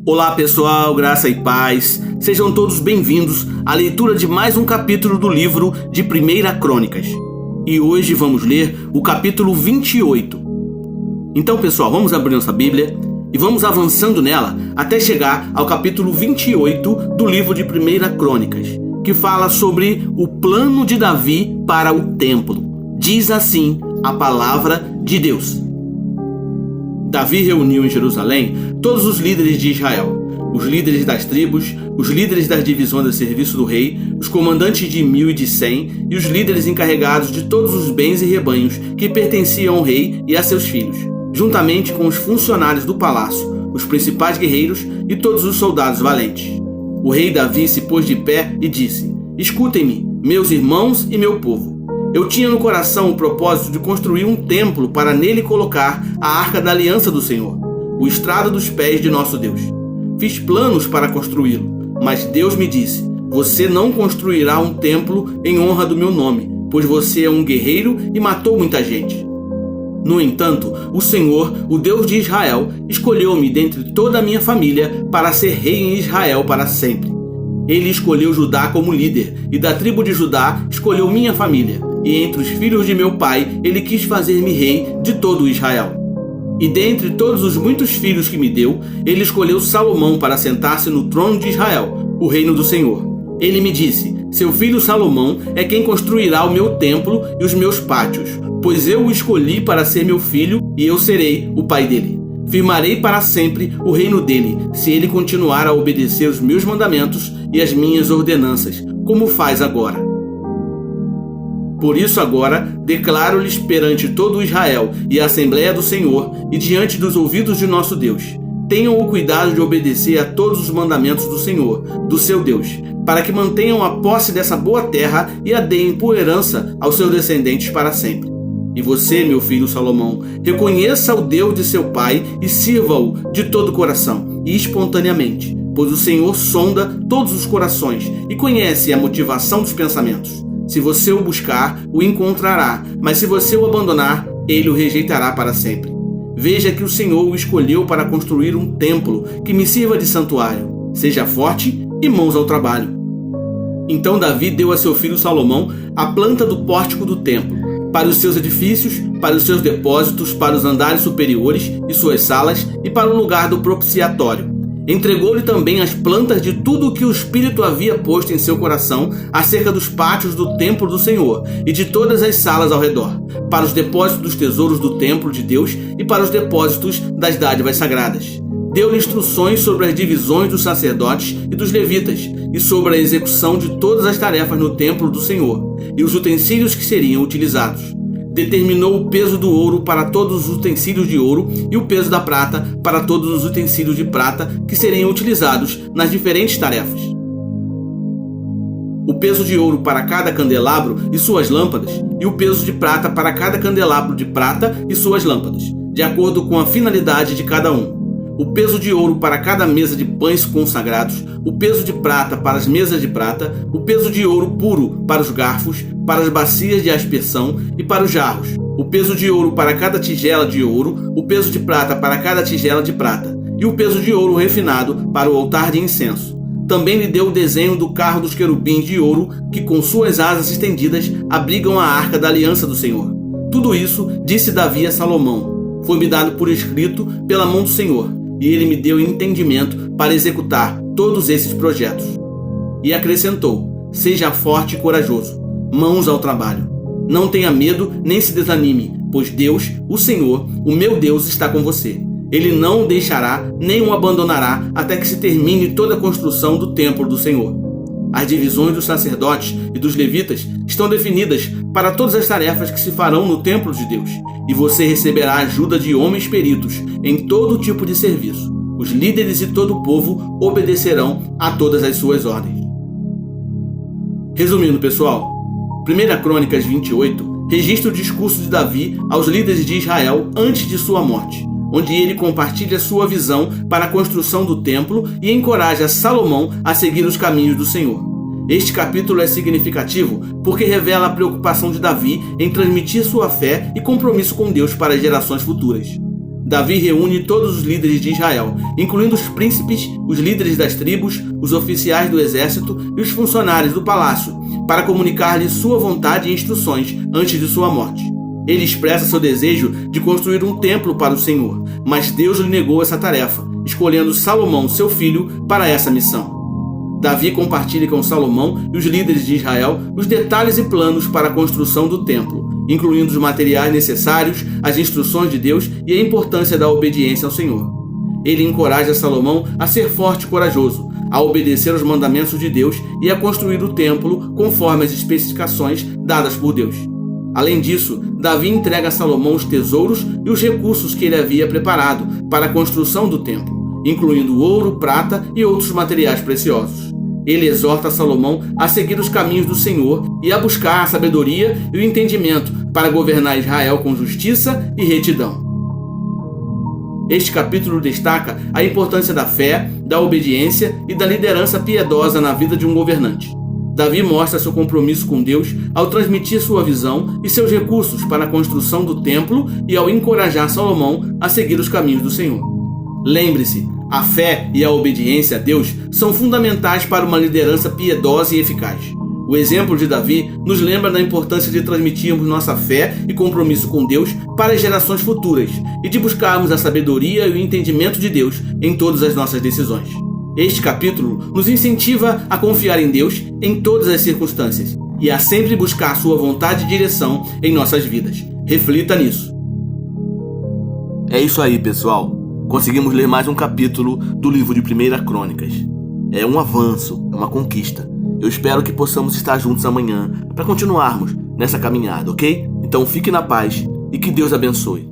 Olá pessoal, graça e paz, sejam todos bem-vindos à leitura de mais um capítulo do livro de 1 Crônicas. E hoje vamos ler o capítulo 28. Então pessoal, vamos abrir nossa Bíblia e vamos avançando nela até chegar ao capítulo 28 do livro de 1 Crônicas, que fala sobre o plano de Davi para o templo. Diz assim a palavra de Deus. Davi reuniu em Jerusalém todos os líderes de Israel, os líderes das tribos, os líderes das divisões de serviço do rei, os comandantes de 1000 e de 100 e os líderes encarregados de todos os bens e rebanhos que pertenciam ao rei e a seus filhos, juntamente com os funcionários do palácio, os principais guerreiros e todos os soldados valentes. O rei Davi se pôs de pé e disse: "Escutem-me, meus irmãos e meu povo. Eu tinha no coração o propósito de construir um templo para nele colocar a arca da aliança do Senhor, o estrado dos pés de nosso Deus. Fiz planos para construí-lo, mas Deus me disse: você não construirá um templo em honra do meu nome, pois você é um guerreiro e matou muita gente. No entanto, o Senhor, o Deus de Israel, escolheu-me dentre toda a minha família para ser rei em Israel para sempre. Ele escolheu Judá como líder, e da tribo de Judá escolheu minha família. E entre os filhos de meu pai, ele quis fazer-me rei de todo Israel. E dentre todos os muitos filhos que me deu, ele escolheu Salomão para sentar-se no trono de Israel, o reino do Senhor. Ele me disse: seu filho Salomão é quem construirá o meu templo e os meus pátios, pois eu o escolhi para ser meu filho e eu serei o pai dele. Firmarei para sempre o reino dele, se ele continuar a obedecer os meus mandamentos e as minhas ordenanças, como faz agora. Por isso agora declaro-lhes perante todo Israel e a Assembleia do Senhor e diante dos ouvidos de nosso Deus: tenham o cuidado de obedecer a todos os mandamentos do Senhor, do seu Deus, para que mantenham a posse dessa boa terra e a deem por herança aos seus descendentes para sempre. E você, meu filho Salomão, reconheça o Deus de seu pai e sirva-o de todo o coração e espontaneamente, pois o Senhor sonda todos os corações e conhece a motivação dos pensamentos. Se você o buscar, o encontrará, mas se você o abandonar, ele o rejeitará para sempre. Veja que o Senhor o escolheu para construir um templo que me sirva de santuário. Seja forte e mãos ao trabalho." Então Davi deu a seu filho Salomão a planta do pórtico do templo, para os seus edifícios, para os seus depósitos, para os andares superiores e suas salas e para o lugar do propiciatório. Entregou-lhe também as plantas de tudo o que o Espírito havia posto em seu coração acerca dos pátios do templo do Senhor e de todas as salas ao redor, para os depósitos dos tesouros do templo de Deus e para os depósitos das dádivas sagradas. Deu-lhe instruções sobre as divisões dos sacerdotes e dos levitas e sobre a execução de todas as tarefas no templo do Senhor e os utensílios que seriam utilizados. Determinou o peso do ouro para todos os utensílios de ouro e o peso da prata para todos os utensílios de prata que seriam utilizados nas diferentes tarefas. O peso de ouro para cada candelabro e suas lâmpadas e o peso de prata para cada candelabro de prata e suas lâmpadas, de acordo com a finalidade de cada um. O peso de ouro para cada mesa de pães consagrados, o peso de prata para as mesas de prata, o peso de ouro puro para os garfos, para as bacias de aspersão e para os jarros, o peso de ouro para cada tigela de ouro, o peso de prata para cada tigela de prata, e o peso de ouro refinado para o altar de incenso. Também lhe deu o desenho do carro dos querubins de ouro, que com suas asas estendidas abrigam a arca da aliança do Senhor. Tudo isso disse Davi a Salomão. Foi-me dado por escrito pela mão do Senhor, e ele me deu entendimento para executar todos esses projetos. E acrescentou: seja forte e corajoso, mãos ao trabalho. Não tenha medo nem se desanime, pois Deus, o Senhor, o meu Deus, está com você. Ele não o deixará nem o abandonará até que se termine toda a construção do templo do Senhor. As divisões dos sacerdotes e dos levitas estão definidas para todas as tarefas que se farão no templo de Deus, e você receberá a ajuda de homens peritos em todo tipo de serviço. Os líderes e todo o povo obedecerão a todas as suas ordens. Resumindo, pessoal, 1 Crônicas 28 registra o discurso de Davi aos líderes de Israel antes de sua morte, onde ele compartilha sua visão para a construção do templo e encoraja Salomão a seguir os caminhos do Senhor. Este capítulo é significativo porque revela a preocupação de Davi em transmitir sua fé e compromisso com Deus para as gerações futuras. Davi reúne todos os líderes de Israel, incluindo os príncipes, os líderes das tribos, os oficiais do exército e os funcionários do palácio, para comunicar-lhe sua vontade e instruções antes de sua morte. Ele expressa seu desejo de construir um templo para o Senhor, mas Deus lhe negou essa tarefa, escolhendo Salomão, seu filho, para essa missão. Davi compartilha com Salomão e os líderes de Israel os detalhes e planos para a construção do templo, incluindo os materiais necessários, as instruções de Deus e a importância da obediência ao Senhor. Ele encoraja Salomão a ser forte e corajoso, a obedecer aos mandamentos de Deus e a construir o templo conforme as especificações dadas por Deus. Além disso, Davi entrega a Salomão os tesouros e os recursos que ele havia preparado para a construção do templo, incluindo ouro, prata e outros materiais preciosos. Ele exorta Salomão a seguir os caminhos do Senhor e a buscar a sabedoria e o entendimento para governar Israel com justiça e retidão. Este capítulo destaca a importância da fé, da obediência e da liderança piedosa na vida de um governante. Davi mostra seu compromisso com Deus ao transmitir sua visão e seus recursos para a construção do templo e ao encorajar Salomão a seguir os caminhos do Senhor. Lembre-se, a fé e a obediência a Deus são fundamentais para uma liderança piedosa e eficaz. O exemplo de Davi nos lembra da importância de transmitirmos nossa fé e compromisso com Deus para as gerações futuras e de buscarmos a sabedoria e o entendimento de Deus em todas as nossas decisões. Este capítulo nos incentiva a confiar em Deus em todas as circunstâncias e a sempre buscar sua vontade e direção em nossas vidas. Reflita nisso. É isso aí, pessoal. Conseguimos ler mais um capítulo do livro de 1 Crônicas. É um avanço, é uma conquista. Eu espero que possamos estar juntos amanhã para continuarmos nessa caminhada, ok? Então fique na paz e que Deus abençoe.